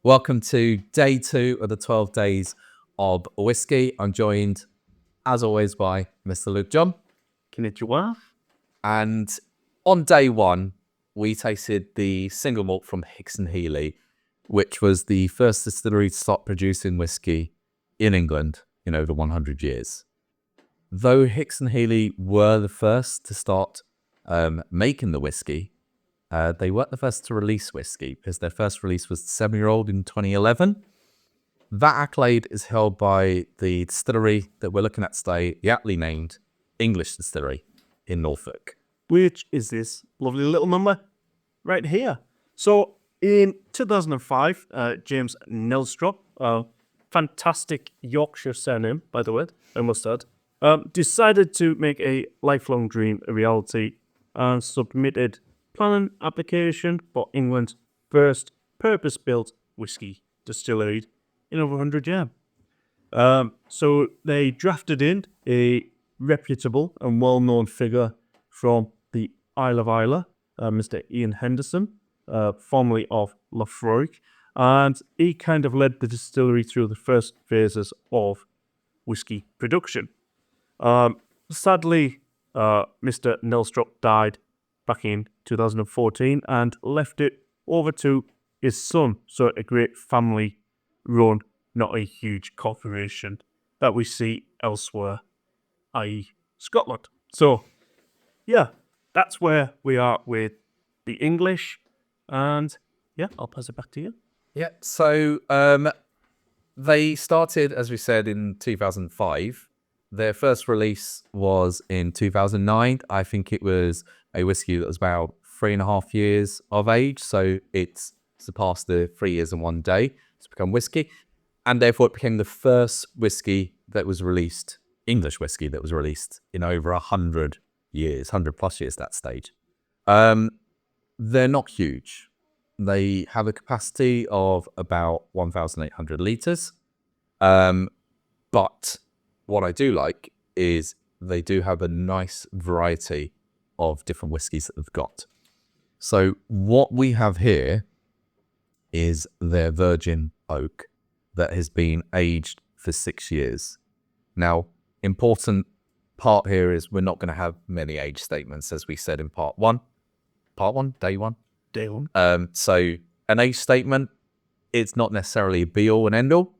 Welcome to day 2 of the 12 days of whiskey. I'm joined, as always, by Mr. Luke John. Konnichiwa. And on day 1, we tasted the single malt from Hicks and Healy, which was the first distillery to start producing whiskey in England in over 100 years. Though Hicks and Healy were the first to start making the whiskey, they weren't the first to release whiskey, because their first release was 7-year-old in 2011. That accolade is held by the distillery that we're looking at today, the aptly named English Distillery in Norfolk. Which is this lovely little number right here. So in 2005, James Nelstrop, fantastic Yorkshire surname, by the way, I must add, decided to make a lifelong dream a reality and submitted planning application for England's first purpose-built whiskey distillery in over 100 years. So they drafted in a reputable and well-known figure from the Isle of Islay, Mr. Ian Henderson, formerly of Lafroig, and he kind of led the distillery through the first phases of whiskey production. Sadly, Mr. Nelstrop died back in 2014 and left it over to his son, so a great family run, not a huge corporation that we see elsewhere, i.e. Scotland. So, yeah, that's where we are with the English, and yeah, I'll pass it back to you. Yeah, so they started, as we said, in 2005. Their first release was in 2009. I think it was a whiskey that was about 3.5 years of age, so it's surpassed the 3 years and 1 day to become whiskey, and therefore it became the first whiskey that was released, English whiskey that was released in over 100 years, 100 plus years at that stage. They're not huge. They have a capacity of about 1,800 litres, but what I do like is they do have a nice variety of different whiskies that they've got. So what we have here is their virgin oak that has been aged for 6 years. Now, important part here is we're not going to have many age statements, as we said in part one, day one. So an age statement, it's not necessarily a be all and end all,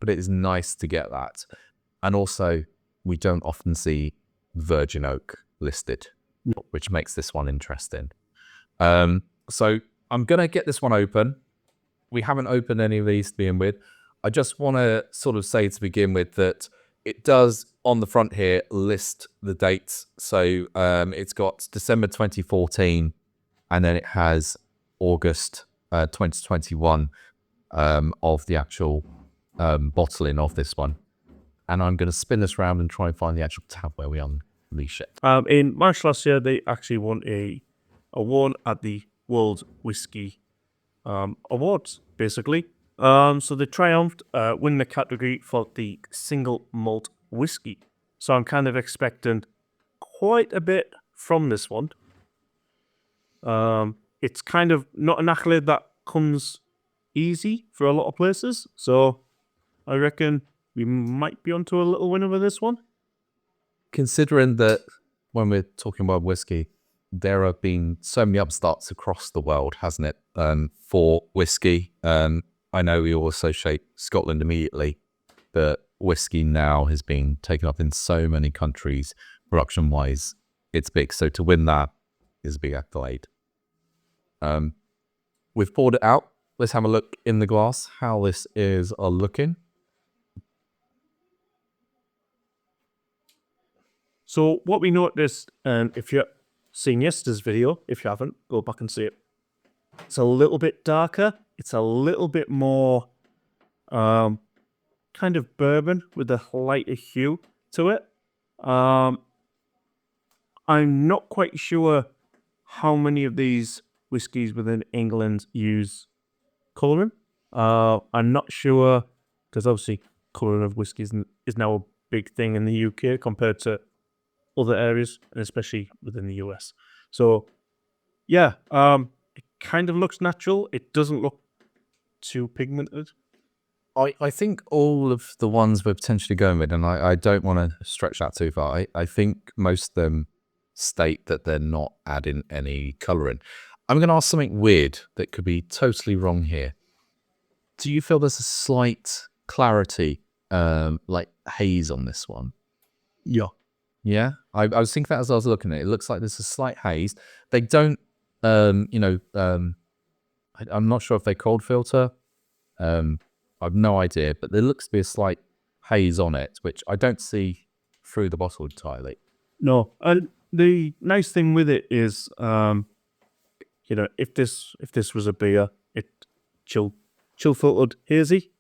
but it is nice to get that. And also, we don't often see virgin oak listed, which makes this one interesting. So I'm going to get this one open. We haven't opened any of these to begin with. I just want to sort of say to begin with that it does, on the front here, list the dates. So it's got December 2014, and then it has August 2021 of the actual bottling of this one. And I'm going to spin this around and try and find the actual tab where we unleash it. In March last year, they actually won a award at the World Whiskey Awards, basically. So they triumphed, winning the category for the single malt whiskey. So I'm kind of expecting quite a bit from this one. It's kind of not an accolade that comes easy for a lot of places. So I reckon we might be onto a little winner with this one. Considering that when we're talking about whiskey, there have been so many upstarts across the world, hasn't it, for whiskey. I know we all associate Scotland immediately, but whiskey now has been taken up in so many countries, production-wise. It's big, so to win that is a big accolade. We've poured it out. Let's have a look in the glass, how this is looking. So what we noticed, and if you've seen yesterday's video, if you haven't, go back and see it. It's a little bit darker. It's a little bit more kind of bourbon with a lighter hue to it. I'm not quite sure how many of these whiskies within England use colouring. I'm not sure, because obviously colouring of whiskies is now a big thing in the UK compared to other areas, and especially within the US. So, yeah, it kind of looks natural. It doesn't look too pigmented. I think all of the ones we're potentially going with, and I don't want to stretch that too far, I think most of them state that they're not adding any colouring. I'm going to ask something weird that could be totally wrong here. Do you feel there's a slight clarity, like haze on this one? Yeah. Yeah? I was thinking that as I was looking at it. It looks like there's a slight haze. They don't, I'm not sure if they cold filter. I've no idea, but there looks to be a slight haze on it, which I don't see through the bottle entirely. No, and the nice thing with it is, if this was a beer, it chill filtered hazy.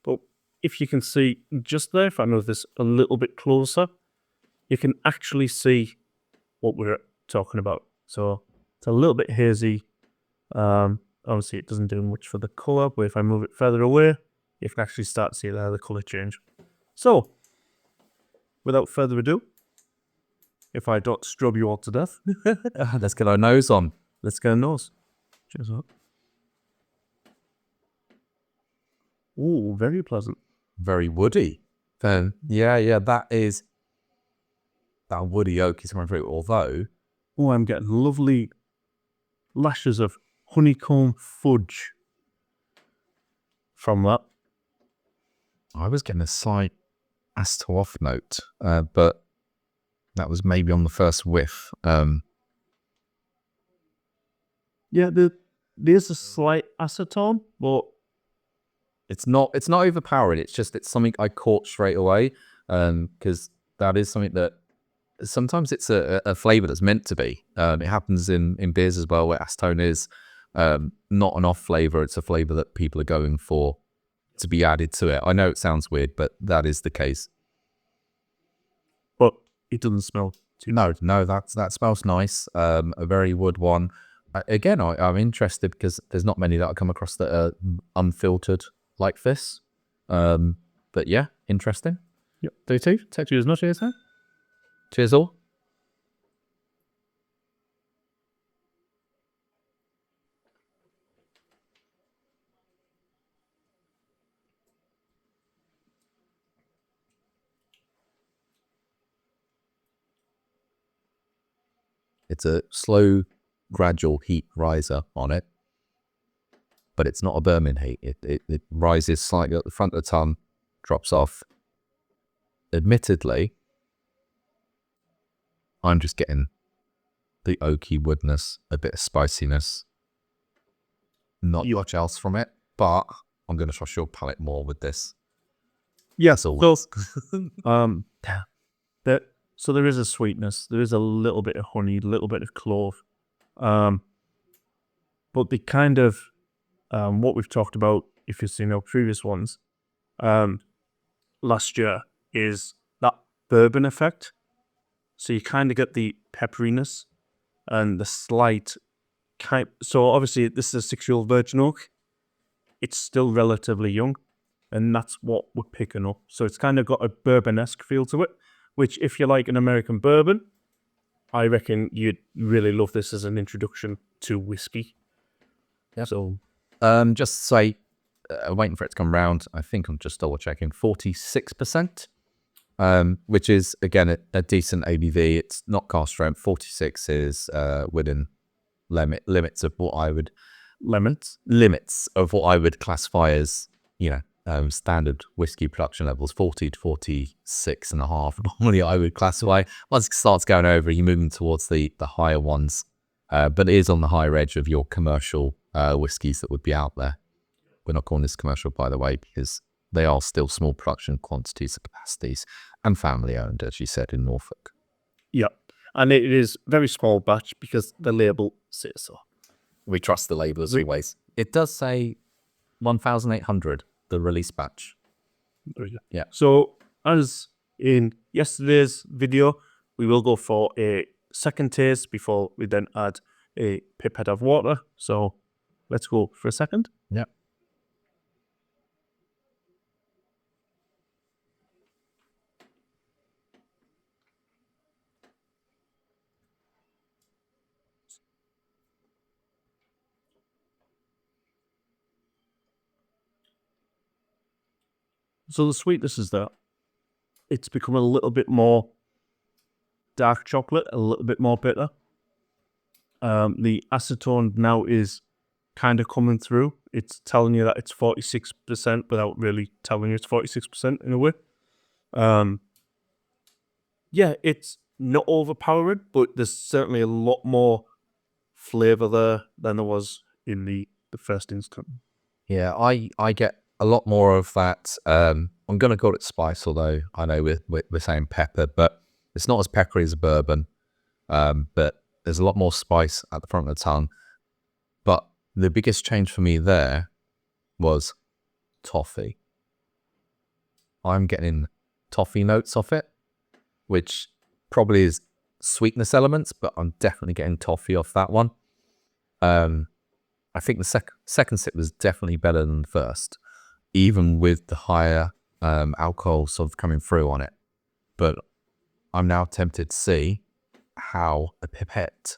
But if you can see just there, if I move this a little bit closer, you can actually see what we're talking about. So it's a little bit hazy. Obviously, it doesn't do much for the color, but if I move it further away, you can actually start to see there the color change. So, without further ado, if I don't strobe you all to death, Let's get our nose on. let's get a nose. Cheers up. Ooh, very pleasant. Very woody. Then, yeah, that woody oak is coming through, although... Oh, I'm getting lovely lashes of honeycomb fudge from that. I was getting a slight acid off note, but that was maybe on the first whiff. Yeah, there's a slight acetone, but it's not overpowering. It's something I caught straight away, because that is something that sometimes it's a flavor that's meant to be. It happens in beers as well, where acetone is not an off flavor. It's a flavor that people are going for to be added to it. I know it sounds weird, but that is the case. but it doesn't smell too. No, that smells nice. A very wood one. Again, I'm interested because there's not many that I come across that are unfiltered like this. But yeah, interesting. Yep. Do you too? Cheers, not cheers, huh? Cheers all. It's a slow, gradual heat riser on it, but it's not a Birmingham heat. It rises slightly at the front of the tongue, drops off. Admittedly, I'm just getting the oaky woodness, a bit of spiciness, not much else from it, but I'm going to trust your palate more with this. Yes. So, so there is a sweetness. There is a little bit of honey, a little bit of clove. But the kind of what we've talked about, if you've seen our previous ones, last year, is that bourbon effect. So you kind of get the pepperiness and the slight so obviously this is a 6-year-old virgin oak. It's still relatively young, and that's what we're picking up. So it's kind of got a bourbon-esque feel to it, which if you like an American bourbon, I reckon you'd really love this as an introduction to whiskey. Yeah. So, just to say, waiting for it to come round, I think I'm just double checking, 46%, which is, again, a decent ABV. It's not cask strength. 46 is within limits of what I would classify as, standard whiskey production levels. 40 to 46 and a half normally I would classify. Once it starts going over, you're moving towards the higher ones, but it is on the higher edge of your commercial whiskies that would be out there. We're not calling this commercial, by the way, because they are still small production quantities and capacities and family owned, as you said, in Norfolk. yeah. And it is very small batch because the label says so. We trust the label as always. It does say 1,800, the release batch. There we go. Yeah. So, as in yesterday's video, we will go for a second taste before we then add a pipette of water. So, let's go for a second. Yeah. So the sweetness is there. It's become a little bit more dark chocolate, a little bit more bitter. The acetone now is kind of coming through. It's telling you that it's 46% without really telling you it's 46% in a way. Yeah, it's not overpowering, but there's certainly a lot more flavour there than there was in the first instant. Yeah, I get a lot more of that. I'm going to call it spice, although I know we're saying pepper, but it's not as peppery as a bourbon. But there's a lot more spice at the front of the tongue. But the biggest change for me there was toffee. I'm getting toffee notes off it, which probably is sweetness elements, but I'm definitely getting toffee off that one. I think the second sip was definitely better than the first, even with the higher alcohol sort of coming through on it. But I'm now tempted to see how a pipette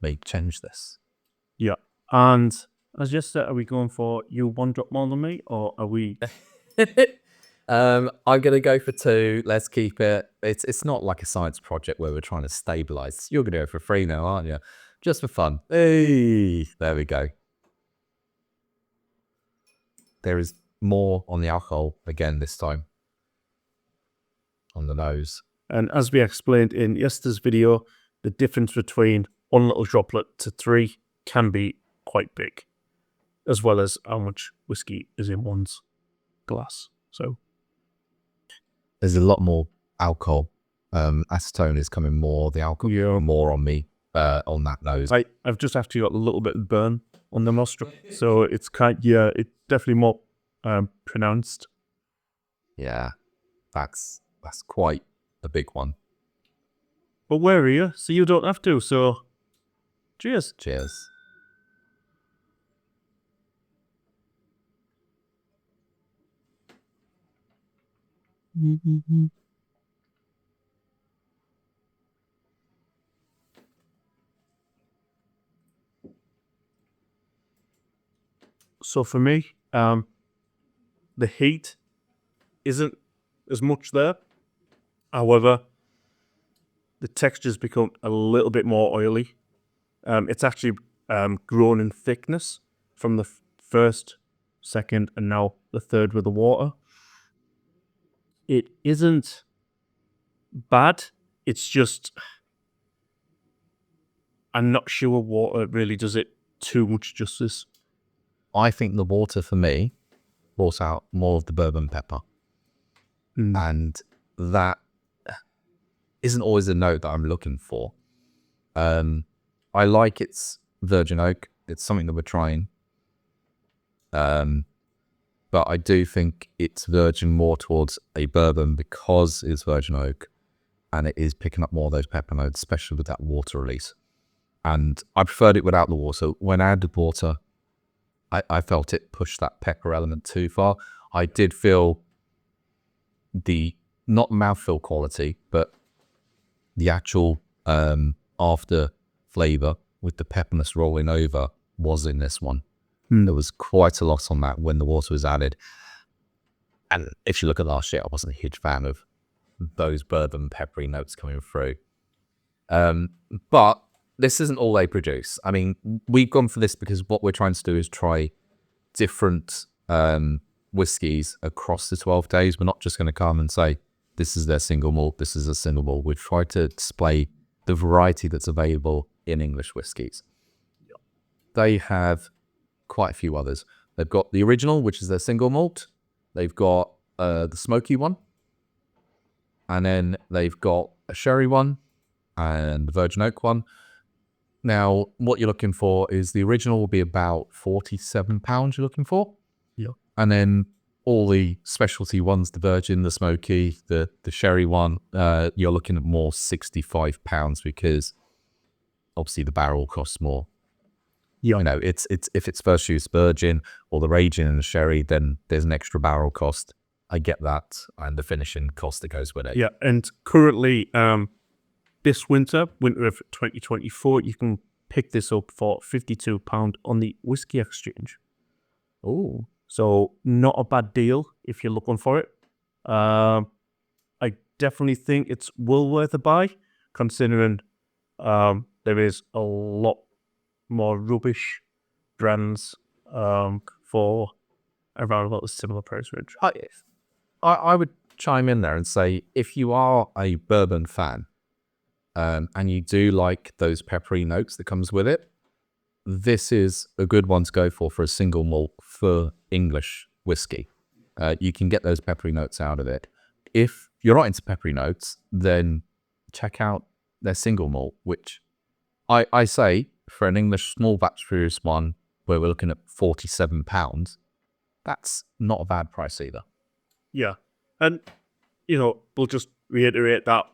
may change this. Yeah. And as just said, are we going for you one drop more than me, or are we? I'm going to go for 2. Let's keep it. It's not like a science project where we're trying to stabilize. You're going to go for 3 now, aren't you? Just for fun. Hey, there we go. There is more on the alcohol again this time. On the nose. And as we explained in yesterday's video, the difference between 1 little droplet to 3 can be quite big, as well as how much whiskey is in one's glass. So there's a lot more alcohol. Acetone is coming more. The alcohol more on me on that nose. I've just actually got a little bit of burn on the nostril, so it's it's definitely more pronounced. Yeah, that's quite a big one. But where are you? So you don't have to. So cheers. Cheers. So for me, the heat isn't as much there. However, the texture's become a little bit more oily. It's actually grown in thickness from the first, second, and now the third with the water. It isn't bad. It's just I'm not sure water really does it too much justice. I think the water for me brought out more of the bourbon pepper. And that isn't always a note that I'm looking for. I like its virgin oak. It's something that we're trying. But I do think it's verging more towards a bourbon because it's virgin oak and it is picking up more of those pepper notes, especially with that water release. And I preferred it without the water. When I added water, I felt it push that pepper element too far. I did feel the, not mouthfeel quality, but the actual after flavor with the pepperness rolling over was in this one. There was quite a lot on that when the water was added. And if you look at last year, I wasn't a huge fan of those bourbon peppery notes coming through. But this isn't all they produce. I mean, we've gone for this because what we're trying to do is try different whiskies across the 12 days. We're not just going to come and say, this is their single malt, this is a single malt. We've tried to display the variety that's available in English whiskies. They have quite a few others. They've got the original, which is their single malt. They've got the smoky one. And then they've got a sherry one and the virgin oak one. Now, what you're looking for is the original will be about £47 you're looking for. Yeah. And then all the specialty ones, the virgin, the smoky, the sherry one, you're looking at more £65 because obviously the barrel costs more. Yeah. You know, it's if it's first use virgin or the raging and the sherry, then there's an extra barrel cost. I get that, and the finishing cost that goes with it. Yeah, and currently, this winter of 2024, you can pick this up for £52 on the Whiskey Exchange. Oh, So not a bad deal if you're looking for it. I definitely think it's well worth a buy, considering there is a lot more rubbish brands for around about a similar price range. I would chime in there and say, if you are a bourbon fan and you do like those peppery notes that comes with it, this is a good one to go for a single malt for English whiskey. You can get those peppery notes out of it. If you're not into peppery notes, then check out their single malt, which I say for an English small batch produced one where we're looking at £47, that's not a bad price either. Yeah. And, we'll just reiterate that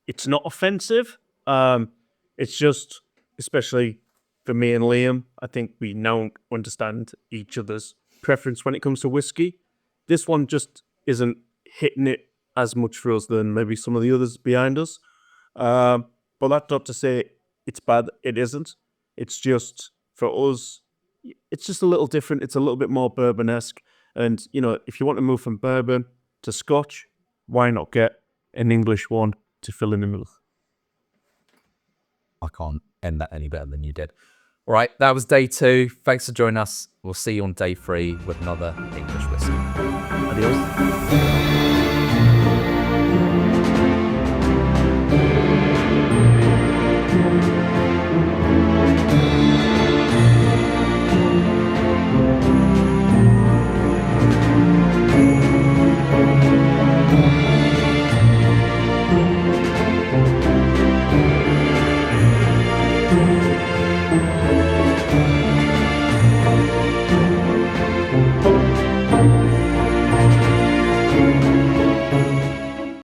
it's not offensive. It's just, especially for me and Liam, I think we now understand each other's preference when it comes to whiskey. This one just isn't hitting it as much for us than maybe some of the others behind us. But that's not to say it's bad. It isn't. It's just, for us, it's just a little different. It's a little bit more bourbon-esque. And, if you want to move from bourbon to Scotch, why not get an English one to fill in the middle? I can't end that any better than you did. All right, that was day 2. Thanks for joining us. We'll see you on day 3 with another English whiskey. Adios.